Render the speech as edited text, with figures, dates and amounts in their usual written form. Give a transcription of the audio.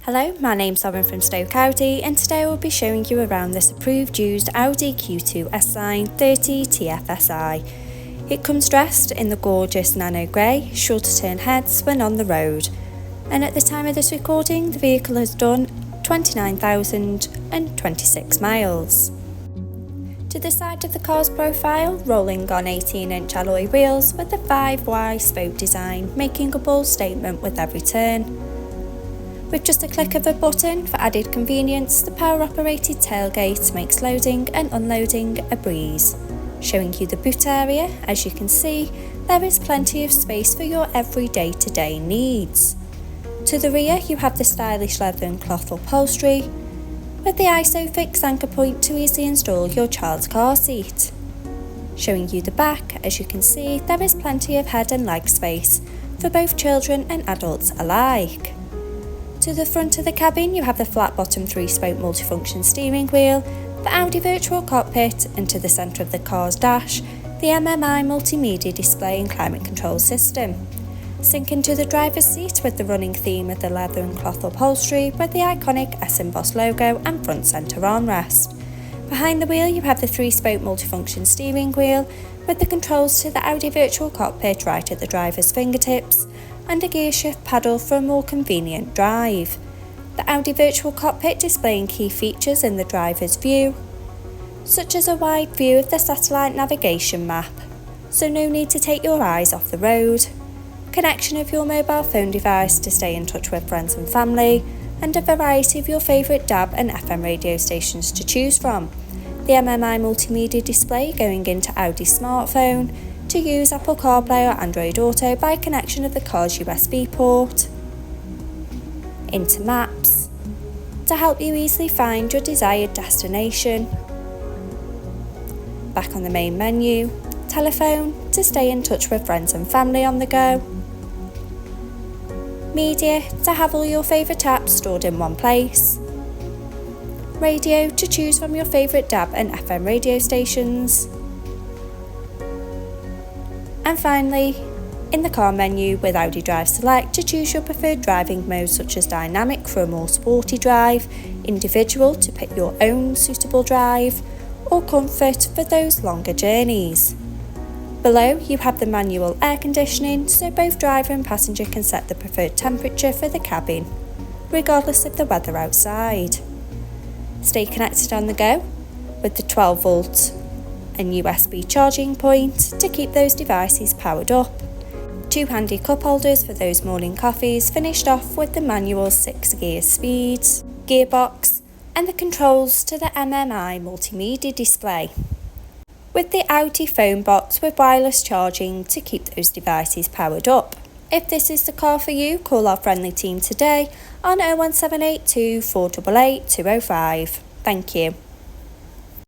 Hello, my name's Lauren from Stoke Audi and today I will be showing you around this approved used Audi Q2 S-Line 30 TFSI. It comes dressed in the gorgeous nano grey, sure to turn heads when on the road. And at the time of this recording, the vehicle has done 29,026 miles. To the side of the car's profile, rolling on 18-inch alloy wheels with the 5Y spoke design, making a bold statement with every turn. With just a click of a button, for added convenience, the power-operated tailgate makes loading and unloading a breeze. Showing you the boot area, as you can see, there is plenty of space for your every day-to-day needs. To the rear, you have the stylish leather and cloth upholstery, with the ISOFIX anchor point to easily install your child's car seat. Showing you the back, as you can see, there is plenty of head and leg space for both children and adults alike. To the front of the cabin, you have the flat-bottom 3-spoke multifunction steering wheel, the Audi virtual cockpit, and to the centre of the car's dash, the MMI multimedia display and climate control system. Sinking to the driver's seat with the running theme of the leather and cloth upholstery with the iconic S-embossed logo and front centre armrest. Behind the wheel, you have the 3-spoke multifunction steering wheel with the controls to the Audi virtual cockpit right at the driver's fingertips, and a gear shift paddle for a more convenient drive. The Audi virtual cockpit displaying key features in the driver's view, such as a wide view of the satellite navigation map, so no need to take your eyes off the road, connection of your mobile phone device to stay in touch with friends and family, and a variety of your favourite DAB and FM radio stations to choose from. The MMI multimedia display going into Audi's smartphone, to use Apple CarPlay or Android Auto by connection of the car's USB port, into Maps, to help you easily find your desired destination, back on the main menu, telephone, to stay in touch with friends and family on the go, media, to have all your favourite apps stored in one place, radio, to choose from your favourite DAB and FM radio stations, and finally, in the car menu with Audi Drive Select, to choose your preferred driving modes such as dynamic for a more sporty drive, individual to pick your own suitable drive, or comfort for those longer journeys. Below you have the manual air conditioning, so both driver and passenger can set the preferred temperature for the cabin, regardless of the weather outside. Stay connected on the go with the 12 volt and USB charging point to keep those devices powered up. 2 handy cup holders for those morning coffees, finished off with the manual 6-gear speeds, gearbox, and the controls to the MMI multimedia display. With the Audi phone box with wireless charging to keep those devices powered up. If this is the car for you, call our friendly team today on 01782 488 205. Thank you.